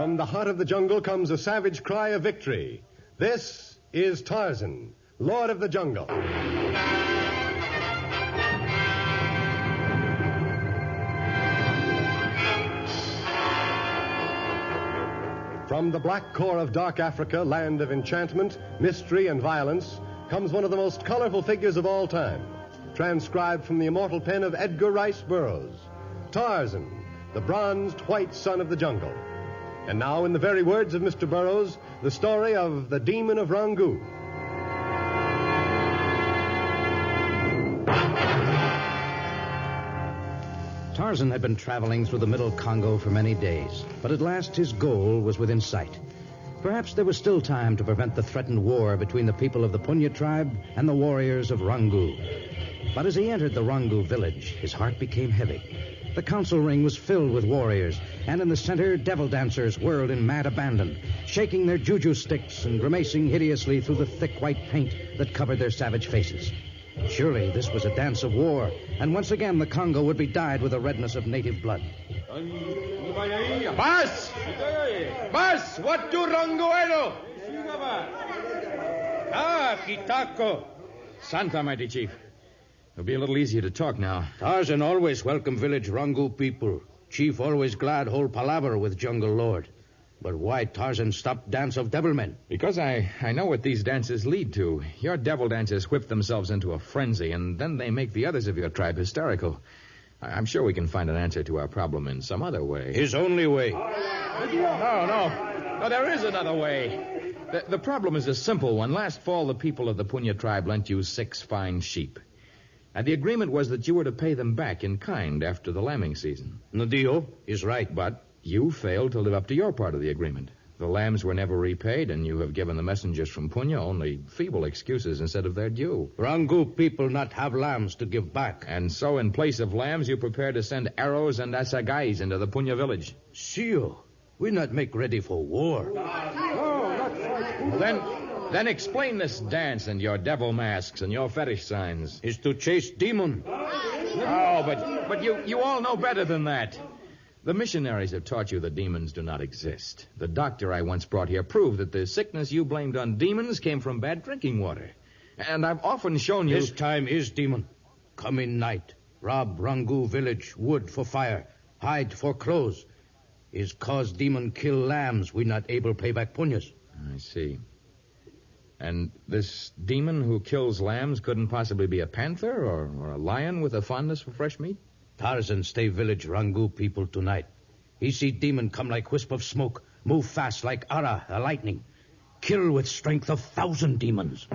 From the heart of the jungle comes a savage cry of victory. This is Tarzan, Lord of the Jungle. From the black core of dark Africa, land of enchantment, mystery, and violence, comes one of the most colorful figures of all time, transcribed from the immortal pen of Edgar Rice Burroughs, Tarzan, the bronzed white son of the jungle. And now, in the very words of Mr. Burroughs, the story of the Demon of Rongu. Tarzan had been traveling through the middle Congo for many days, but at last his goal was within sight. Perhaps there was still time to prevent the threatened war between the people of the Punya tribe and the warriors of Rongu. But as he entered the Rongu village, his heart became heavy. The council ring was filled with warriors, and in the center, devil dancers whirled in mad abandon, shaking their juju sticks and grimacing hideously through the thick white paint that covered their savage faces. Surely this was a dance of war, and once again the Congo would be dyed with the redness of native blood. Bas! Bas! What do Ronguero? Ah, Kitako. Santa, mighty chief. It'll be a little easier to talk now. Tarzan always welcome village Rongu people. Chief always glad hold palaver with jungle lord. But why Tarzan stop dance of devilmen? Because I know what these dances lead to. Your devil dancers whip themselves into a frenzy, and then they make the others of your tribe hysterical. I'm sure we can find an answer to our problem in some other way. His only way. No, there is another way. The problem is a simple one. Last fall, the people of the Punya tribe lent you 6 fine sheep. And the agreement was that you were to pay them back in kind after the lambing season. Nadio is right. But you failed to live up to your part of the agreement. The lambs were never repaid, and you have given the messengers from Punya only feeble excuses instead of their due. Rangu people not have lambs to give back. And so, in place of lambs, you prepare to send arrows and assagais into the Punya village. Sio, we not make ready for war. Then explain this dance and your devil masks and your fetish signs. Is to chase demon. Oh, but you all know better than that. The missionaries have taught you that demons do not exist. The doctor I once brought here proved that the sickness you blamed on demons came from bad drinking water. And I've often shown you... This time is demon. Come in night. Rob Rongu village, wood for fire, hide for clothes. Is cause demon kill lambs, we not able pay back punyas. I see. And this demon who kills lambs couldn't possibly be a panther or a lion with a fondness for fresh meat? Tarzan stay village Rongu people tonight. He see demon come like wisp of smoke, move fast like Ara, a lightning. Kill with strength 1,000 demons.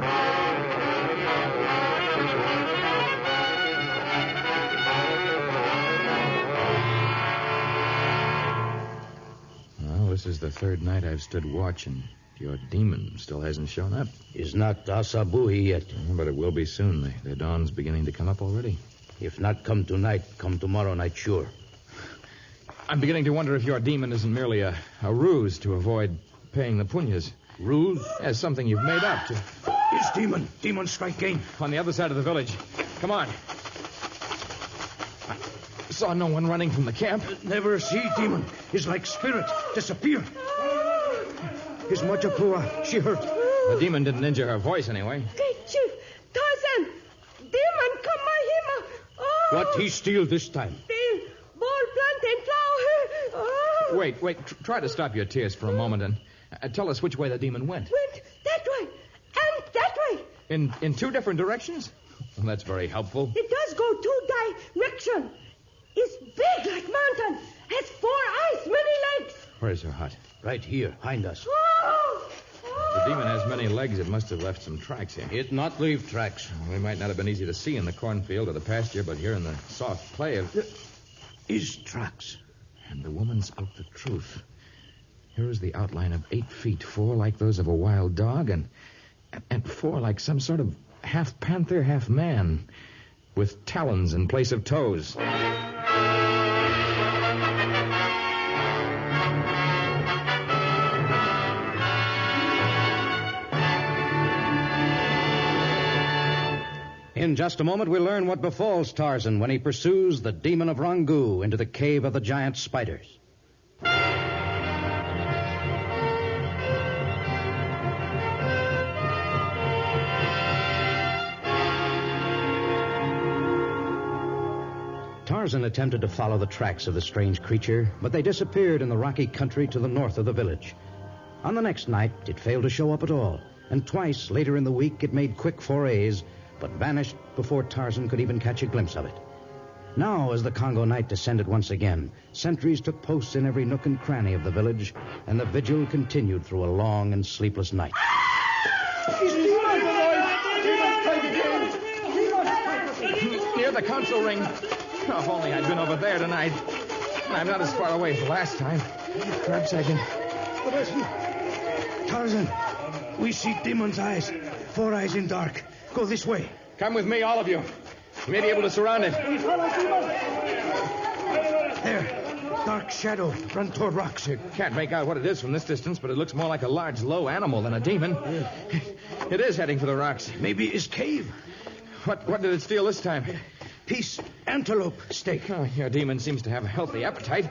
Well, this is the 3rd night I've stood watch, and your demon still hasn't shown up. Is not Asabuhi yet. But it will be soon. The dawn's beginning to come up already. If not come tonight, come tomorrow night, sure. I'm beginning to wonder if your demon isn't merely a ruse to avoid paying the punyas. Ruse? As something you've made up to... It's demon. Demon strike game. On the other side of the village. Come on. I saw no one running from the camp. Never see demon. Is like spirit. Disappear. His Majapua. She hurt. The demon didn't injure her voice anyway. Great Chief. Tarzan. Demon come by him. Oh. What he steal this time? Steal. Ball plant and flower. Oh. Wait. Try to stop your tears for a moment and tell us which way the demon went. Went that way and that way. In 2 different directions? Well, that's very helpful. It does go 2 directions. It's big like mountain. Has 4 eyes, many legs. Where's her hut? Right here, behind us. Oh. If the demon has many legs, it must have left some tracks here. It not leave tracks. They might not have been easy to see in the cornfield or the pasture, but here in the soft clay of... Is tracks. And the woman spoke the truth. Here is the outline of 8 feet, 4 like those of a wild dog, and 4 like some sort of half panther, half man, with talons in place of toes. In just a moment, we'll learn what befalls Tarzan when he pursues the demon of Rongu into the cave of the giant spiders. Tarzan attempted to follow the tracks of the strange creature, but they disappeared in the rocky country to the north of the village. On the next night, it failed to show up at all, and twice later in the week it made quick forays, but vanished before Tarzan could even catch a glimpse of it. Now, as the Congo night descended once again, sentries took posts in every nook and cranny of the village, and the vigil continued through a long and sleepless night. Near the council ring. Oh, if only I'd been over there tonight. I'm not as far away as the last time. Perhaps I can... What is it? Tarzan, we see demon's eyes. 4 eyes in dark. Go this way. Come with me, all of you. You may be able to surround it. There. Dark shadow. Run toward rocks. You can't make out what it is from this distance, but it looks more like a large, low animal than a demon. It is heading for the rocks. Maybe his cave. What did it steal this time? Peace. Antelope steak. Oh, your demon seems to have a healthy appetite.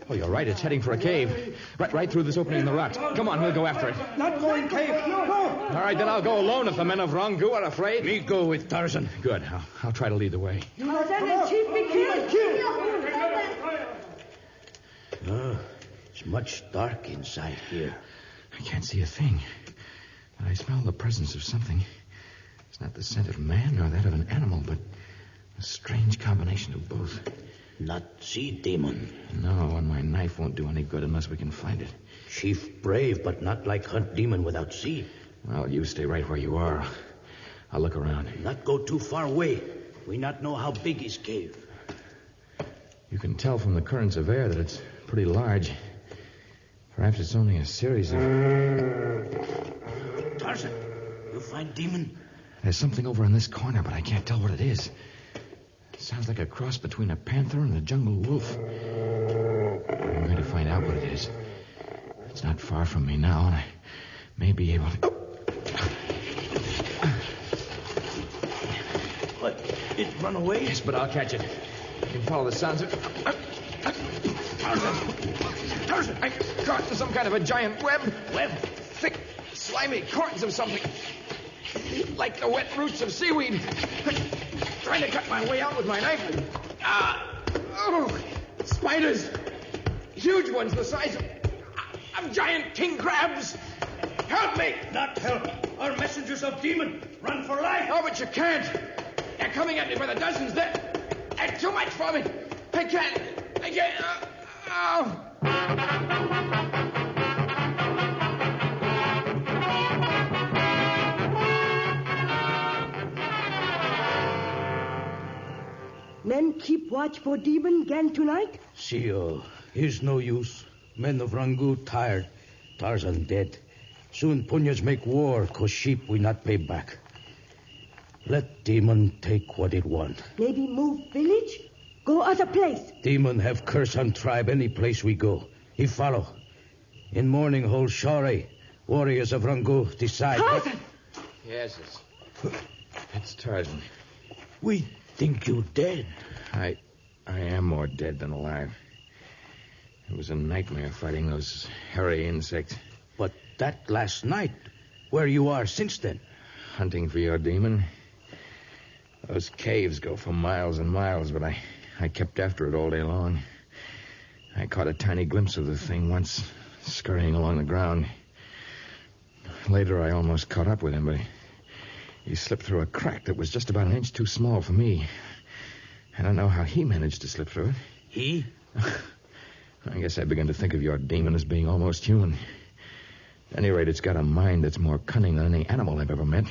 Oh, you're right. It's heading for a cave. Right through this opening in the rocks. Come on, we'll go after it. Not going cave. No, go. All right, then I'll go alone if the men of Rongu are afraid. Me go with Tarzan. Good. I'll try to lead the way. Tarzan and Chief be killed. Oh, it's much dark inside here. I can't see a thing, but I smell the presence of something. It's not the scent of man nor that of an animal, but a strange combination of both. Not see demon. No, and my knife won't do any good unless we can find it. Chief brave, but not like hunt demon without see. Well, you stay right where you are. I'll look around. Not go too far away. We not know how big his cave. You can tell from the currents of air that it's pretty large. Perhaps it's only a series of... Tarzan, you find demon? There's something over in this corner, but I can't tell what it is. It sounds like a cross between a panther and a jungle wolf. I'm going to find out what it is. It's not far from me now, and I may be able to... What? It run away? Yes, but I'll catch it. You can follow the sounds of... Tarzan! I'm caught in some kind of a giant web. Web? Thick, slimy cords of something. Like the wet roots of seaweed. Trying to cut my way out with my knife. Oh, spiders. Huge ones the size of giant king crabs. Help me. Not help. Our messengers of demon. Run for life. Oh, but you can't. They're coming at me by the dozens. They're too much for me. I can't. Oh. Men keep watch for demon again tonight? See, here's no use. Men of Rongu tired. Tarzan dead. Soon Punyas make war, 'cause sheep we not pay back. Let demon take what it want. Maybe move village? Go other place. Demon have curse on tribe any place we go. He follow. In morning hold Shari. Warriors of Rongu decide. Tarzan! Yes, it's Tarzan. We think you dead. I am more dead than alive. It was a nightmare fighting those hairy insects. But that last night, where you are since then? Hunting for your demon. Those caves go for miles and miles, but I kept after it all day long. I caught a tiny glimpse of the thing once, scurrying along the ground. Later, I almost caught up with him, but he slipped through a crack that was just about an inch too small for me. I don't know how he managed to slip through it. He? I guess I began to think of your demon as being almost human. At any rate, it's got a mind that's more cunning than any animal I've ever met.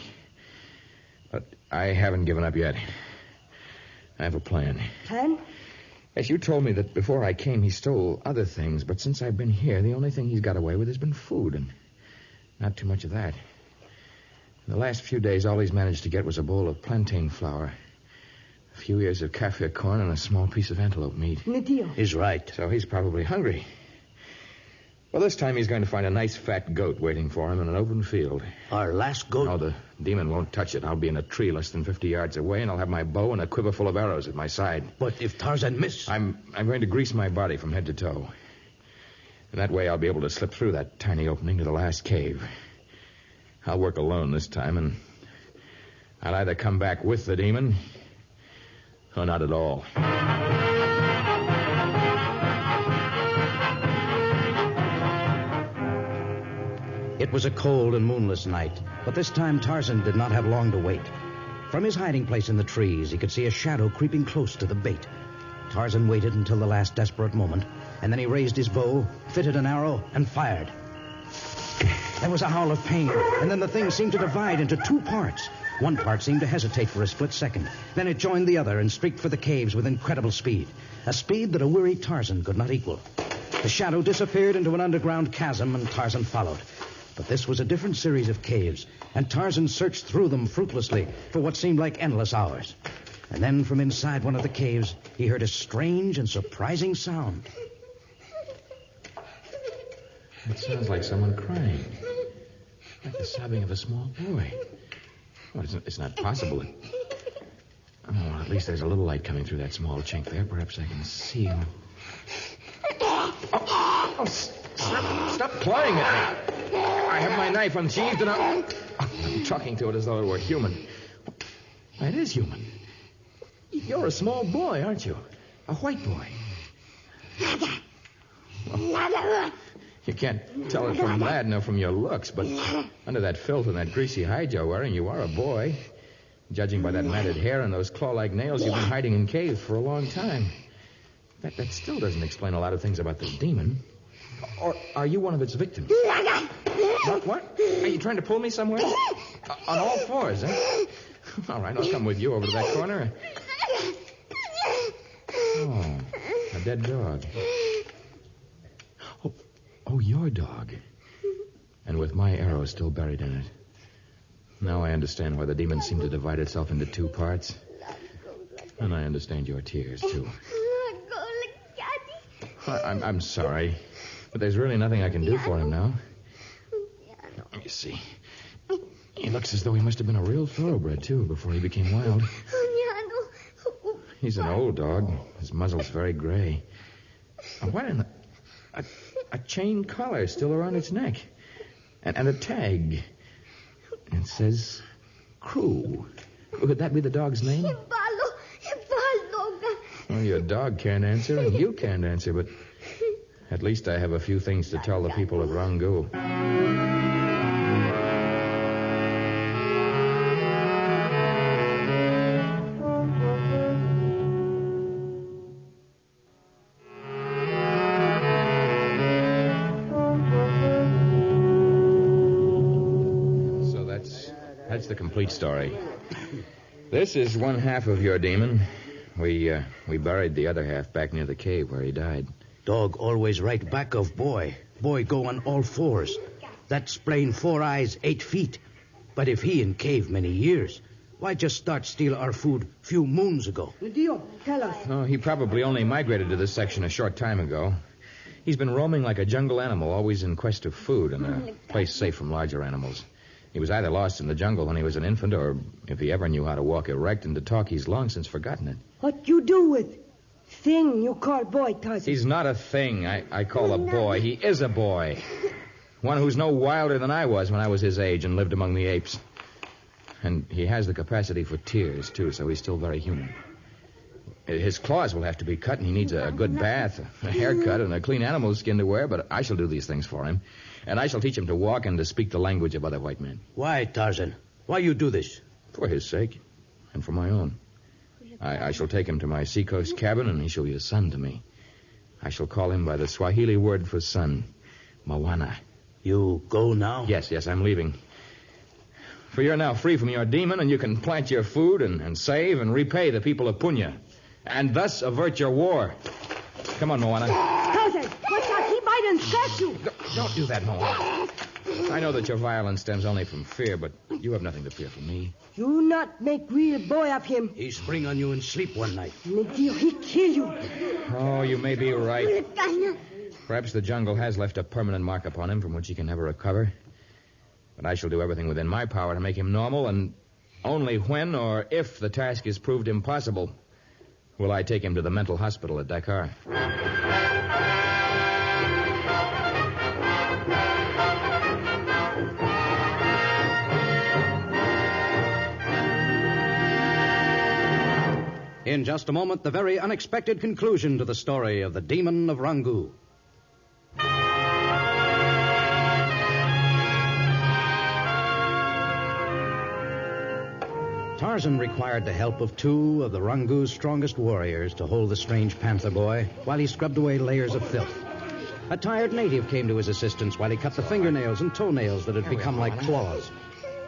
But I haven't given up yet. I have a plan. Plan? Yes, you told me that before I came he stole other things, but since I've been here, the only thing he's got away with has been food, and not too much of that. In the last few days, all he's managed to get was a bowl of plantain flour, a few ears of kaffir corn, and a small piece of antelope meat. Nadio. He's right. So he's probably hungry. Well, this time he's going to find a nice fat goat waiting for him in an open field. Our last goat? No, the demon won't touch it. I'll be in a tree less than 50 yards away, and I'll have my bow and a quiver full of arrows at my side. But if Tarzan miss... I'm going to grease my body from head to toe. And that way I'll be able to slip through that tiny opening to the last cave. I'll work alone this time, and I'll either come back with the demon Oh, not at all. It was a cold and moonless night, but this time Tarzan did not have long to wait. From his hiding place in the trees, he could see a shadow creeping close to the bait. Tarzan waited until the last desperate moment, and then he raised his bow, fitted an arrow, and fired. There was a howl of pain, and then the thing seemed to divide into two parts. One part seemed to hesitate for a split second. Then it joined the other and streaked for the caves with incredible speed. A speed that a weary Tarzan could not equal. The shadow disappeared into an underground chasm, and Tarzan followed. But this was a different series of caves, and Tarzan searched through them fruitlessly for what seemed like endless hours. And then from inside one of the caves, he heard a strange and surprising sound. It sounds like someone crying. Like the sobbing of a small boy. Oh, it's not possible. Oh, at least there's a little light coming through that small chink there. Perhaps I can see him. Stop clawing at me. I have my knife unsheathed and I'm talking to it as though it were human. It is human. You're a small boy, aren't you? A white boy. Well, you can't tell it from that nor from your looks, but under that filth and that greasy hide you're wearing, you are a boy. Judging by that matted hair and those claw-like nails, you've been hiding in caves for a long time. That still doesn't explain a lot of things about this demon. Or are you one of its victims? What? Are you trying to pull me somewhere? On all fours, eh? All right, I'll come with you over to that corner. Oh, a dead dog. Oh, your dog. And with my arrow still buried in it. Now I understand why the demon seemed to divide itself into two parts. And I understand your tears, too. I'm sorry, but there's really nothing I can do for him now. Let me see. He looks as though he must have been a real thoroughbred, too, before he became wild. He's an old dog. His muzzle's very gray. What in the... A chain collar still around its neck. And a tag. It says Crew. Could that be the dog's name? Well, your dog can't answer and you can't answer, but at least I have a few things to tell the people of Rongu. So that's the complete story. This is one half of your demon. We buried the other half back near the cave where he died. Dog always right back of boy. Boy go on all fours. That's plain 4 eyes, 8 feet. But if he in cave many years, why just start steal our food few moons ago? Dio, tell us. Oh, he probably only migrated to this section a short time ago. He's been roaming like a jungle animal, always in quest of food and a place safe from larger animals. He was either lost in the jungle when he was an infant, or if he ever knew how to walk erect and to talk, he's long since forgotten it. What you do with thing you call boy, Tarzan? He's not a thing I call a boy. He is a boy. One who's no wilder than I was when I was his age and lived among the apes. And he has the capacity for tears, too, so he's still very human. His claws will have to be cut, and he needs a good bath, a haircut, and a clean animal skin to wear, but I shall do these things for him. And I shall teach him to walk and to speak the language of other white men. Why, Tarzan? Why you do this? For his sake, and for my own. I shall take him to my seacoast cabin, and he shall be a son to me. I shall call him by the Swahili word for son, Mawana. You go now? Yes, I'm leaving. For you're now free from your demon, and you can plant your food and save and repay the people of Punya, and thus avert your war. Come on, Moana. Tarzan, watch out, he bite and scratch you. Don't do that, Moana. I know that your violence stems only from fear, but you have nothing to fear from me. You not make real boy of him. He spring on you in sleep one night. Dio, he kill you. Oh, you may be right. Perhaps the jungle has left a permanent mark upon him from which he can never recover. But I shall do everything within my power to make him normal, and only when or if the task is proved impossible will I take him to the mental hospital at Dakar. In just a moment, the very unexpected conclusion to the story of the Demon of Rongu. Tarzan required the help of two of the Rongu's strongest warriors to hold the strange panther boy while he scrubbed away layers of filth. A tired native came to his assistance while he cut the fingernails and toenails that had become like claws.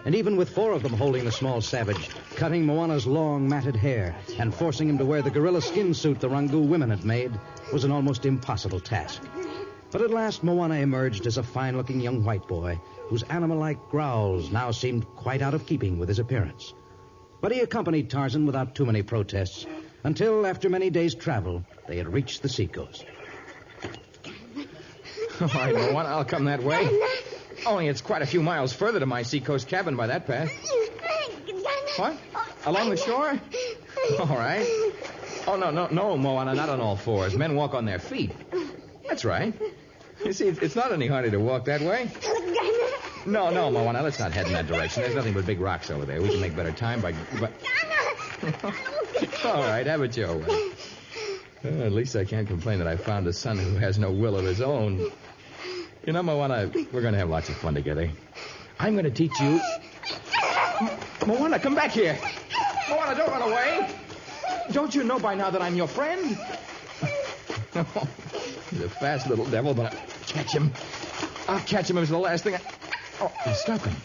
And even with four of them holding the small savage, cutting Moana's long, matted hair and forcing him to wear the gorilla skin suit the Rongu women had made was an almost impossible task. But at last, Moana emerged as a fine-looking young white boy whose animal-like growls now seemed quite out of keeping with his appearance. But he accompanied Tarzan without too many protests until, after many days' travel, they had reached the seacoast. All right, Moana, I'll come that way. Only it's quite a few miles further to my seacoast cabin by that path. What? Along the shore? All right. Oh, no, Moana, not on all fours. Men walk on their feet. That's right. You see, it's not any harder to walk that way. No, Moana, let's not head in that direction. There's nothing but big rocks over there. We can make better time by... All right, have it your way. At least I can't complain that I found a son who has no will of his own. You know, Moana, we're going to have lots of fun together. I'm going to teach you... Moana, come back here. Moana, don't run away. Don't you know by now that I'm your friend? He's a fast little devil, but I'll catch him. I'll catch him. It was the last thing I... Oh, he's stopping.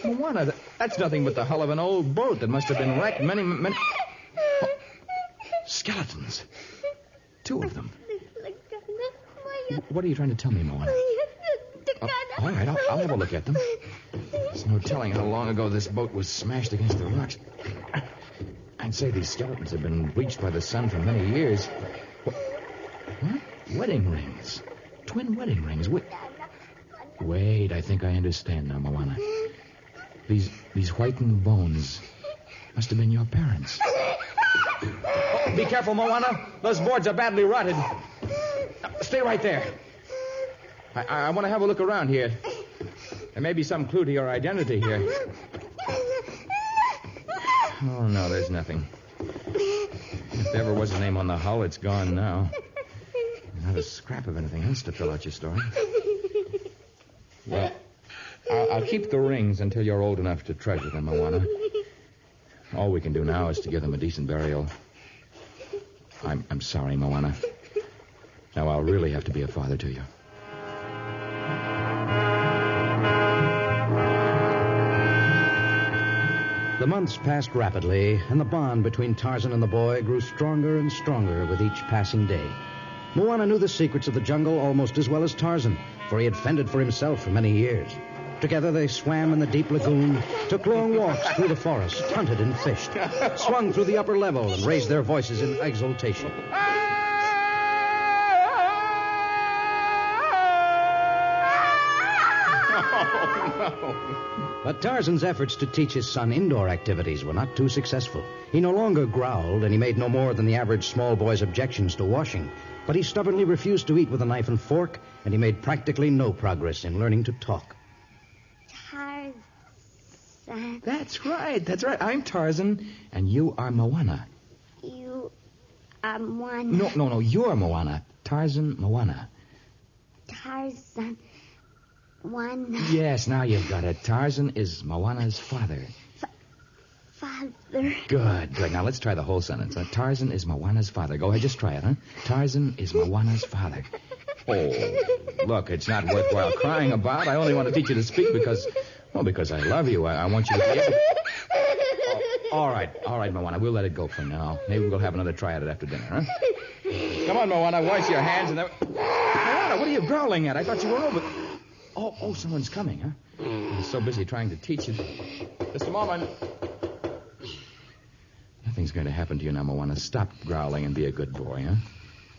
Moana, that's nothing but the hull of an old boat that must have been wrecked many... Oh, skeletons. Two of them. What are you trying to tell me, Moana? All right, I'll have a look at them. There's no telling how long ago this boat was smashed against the rocks. I'd say these skeletons have been bleached by the sun for many years. What? Wedding rings. Twin wedding rings. Wait, I think I understand now, Moana. These whitened bones must have been your parents. Oh, be careful, Moana. Those boards are badly rotted. Stay right there. I want to have a look around here. There may be some clue to your identity here. Oh, no, there's nothing. If there ever was a name on the hull, it's gone now. Not a scrap of anything else to fill out your story. Well, I'll keep the rings until you're old enough to treasure them, Moana. All we can do now is to give them a decent burial. I'm sorry, Moana. Now, I'll really have to be a father to you. The months passed rapidly, and the bond between Tarzan and the boy grew stronger and stronger with each passing day. Moana knew the secrets of the jungle almost as well as Tarzan, for he had fended for himself for many years. Together they swam in the deep lagoon, took long walks through the forest, hunted and fished, swung through the upper level and raised their voices in exultation. But Tarzan's efforts to teach his son indoor activities were not too successful. He no longer growled, and he made no more than the average small boy's objections to washing. But he stubbornly refused to eat with a knife and fork, and he made practically no progress in learning to talk. Tarzan. That's right. I'm Tarzan, and you are Moana. You are Moana. No, you're Moana. Tarzan, Moana. Tarzan. Moana. Yes, now you've got it. Tarzan is Moana's father. Father. Good. Now let's try the whole sentence. Tarzan is Moana's father. Go ahead, just try it, huh? Tarzan is Moana's father. Oh, look, it's not worthwhile crying about. I only want to teach you to speak because I love you. I want you to be able... All right, Moana, we'll let it go for now. Maybe we'll have another try at it after dinner, huh? Come on, Moana, wash your hands and then... Moana, what are you growling at? I thought you were over... Oh, someone's coming, huh? I'm so busy trying to teach you. Just a moment. Nothing's going to happen to you now, Moana. Stop growling and be a good boy, huh?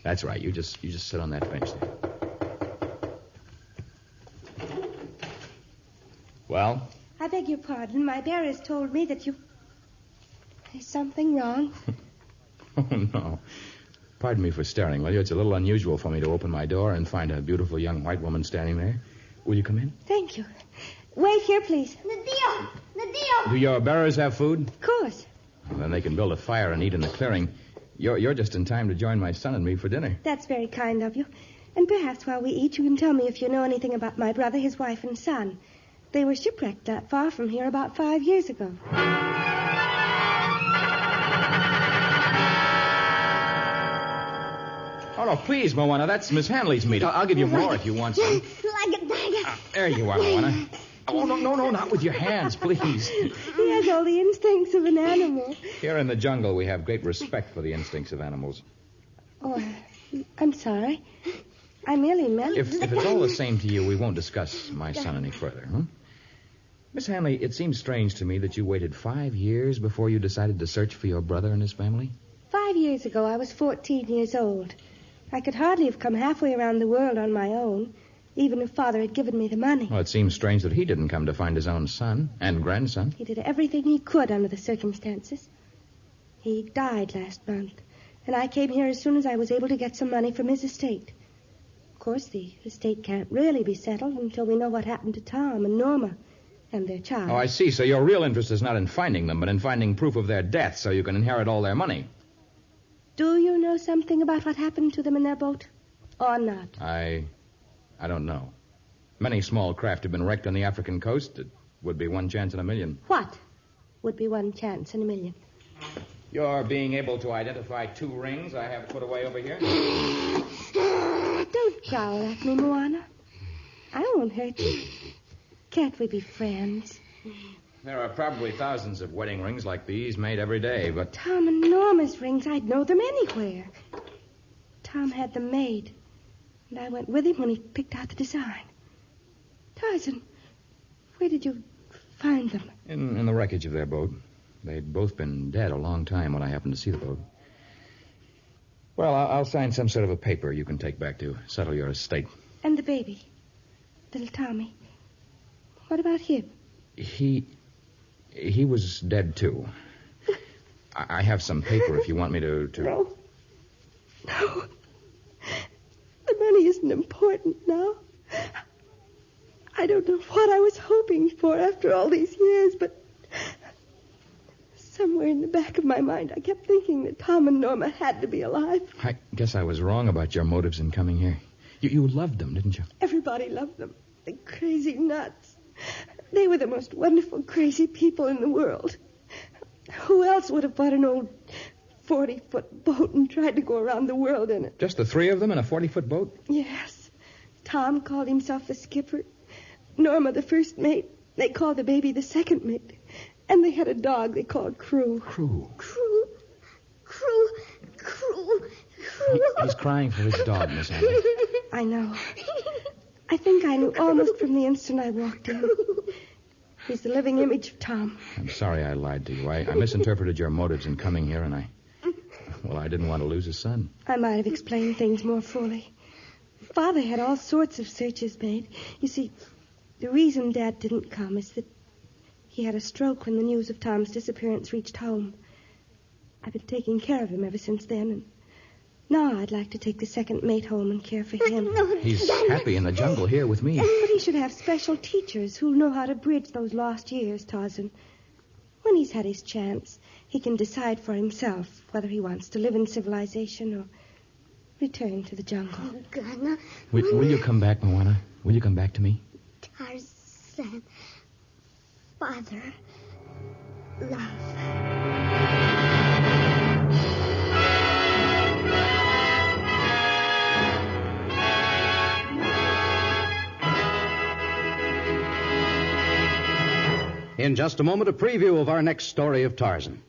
That's right. You just sit on that bench there. Well? I beg your pardon. My bearers told me that you... There's something wrong. Oh, no. Pardon me for staring, will you? It's a little unusual for me to open my door and find a beautiful young white woman standing there. Will you come in? Thank you. Wait here, please. Nadio! Do your bearers have food? Of course. Then they can build a fire and eat in the clearing. You're just in time to join my son and me for dinner. That's very kind of you. And perhaps while we eat, you can tell me if you know anything about my brother, his wife, and son. They were shipwrecked not far from here about 5 years ago. Oh, no, please, Moana. That's Miss Hanley's meat. I'll give you more if you want some. Like a dagger. There you are, Moana. Oh, no, not with your hands, please. He has all the instincts of an animal. Here in the jungle, we have great respect for the instincts of animals. Oh, I'm sorry. I merely meant... If it's all the same to you, we won't discuss my son any further, huh? Miss Hanley, it seems strange to me that you waited 5 years before you decided to search for your brother and his family. 5 years ago, I was 14 years old. I could hardly have come halfway around the world on my own, even if Father had given me the money. Well, it seems strange that he didn't come to find his own son and grandson. He did everything he could under the circumstances. He died last month, and I came here as soon as I was able to get some money from his estate. Of course, the estate can't really be settled until we know what happened to Tom and Norma and their child. Oh, I see. So your real interest is not in finding them, but in finding proof of their death so you can inherit all their money. Do you know something about what happened to them in their boat? Or not? I don't know. Many small craft have been wrecked on the African coast. It would be one chance in a million. What would be one chance in a million? You're being able to identify 2 rings I have put away over here? Don't growl at me, Moana. I won't hurt you. Can't we be friends? There are probably thousands of wedding rings like these made every day, but... Tom and Norma's rings, I'd know them anywhere. Tom had them made, and I went with him when he picked out the design. Tarzan, where did you find them? In the wreckage of their boat. They'd both been dead a long time when I happened to see the boat. Well, I'll sign some sort of a paper you can take back to settle your estate. And the baby, little Tommy. What about him? He was dead, too. I have some paper if you want me to... No. The money isn't important now. I don't know what I was hoping for after all these years, but somewhere in the back of my mind, I kept thinking that Tom and Norma had to be alive. I guess I was wrong about your motives in coming here. You loved them, didn't you? Everybody loved them. The crazy nuts. They were the most wonderful, crazy people in the world. Who else would have bought an old 40-foot boat and tried to go around the world in it? Just the 3 of them in a 40-foot boat? Yes. Tom called himself the skipper. Norma the first mate. They called the baby the second mate. And they had a dog they called Crew. Crew. He's crying for his dog, Miss Hanley. I know. I think I knew almost from the instant I walked in. He's the living image of Tom. I'm sorry I lied to you. I misinterpreted your motives in coming here, and I didn't want to lose his son. I might have explained things more fully. Father had all sorts of searches made. You see, the reason Dad didn't come is that he had a stroke when the news of Tom's disappearance reached home. I've been taking care of him ever since then, and now I'd like to take the second mate home and care for him. He's happy in the jungle here with me. But he should have special teachers who know how to bridge those lost years, Tarzan. When he's had his chance, he can decide for himself whether he wants to live in civilization or return to the jungle. Will you come back, Moana? Will you come back to me? Tarzan. Father. Love. In just a moment, a preview of our next story of Tarzan.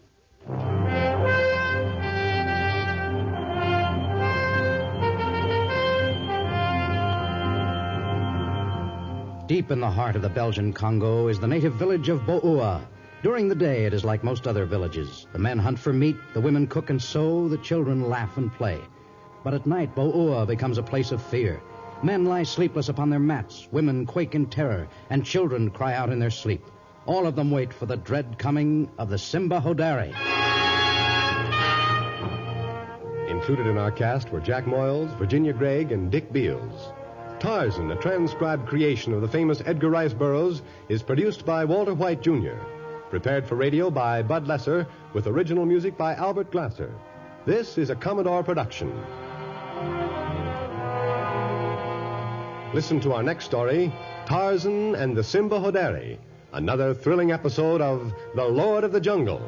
Deep in the heart of the Belgian Congo is the native village of Boua. During the day, it is like most other villages. The men hunt for meat, the women cook and sew, the children laugh and play. But at night, Boua becomes a place of fear. Men lie sleepless upon their mats, women quake in terror, and children cry out in their sleep. All of them wait for the dread coming of the Simba Hodari. Included in our cast were Jack Moyles, Virginia Gregg, and Dick Beals. Tarzan, a transcribed creation of the famous Edgar Rice Burroughs, is produced by Walter White, Jr. Prepared for radio by Bud Lesser, with original music by Albert Glasser. This is a Commodore production. Listen to our next story, Tarzan and the Simba Hoderi, another thrilling episode of The Lord of the Jungle.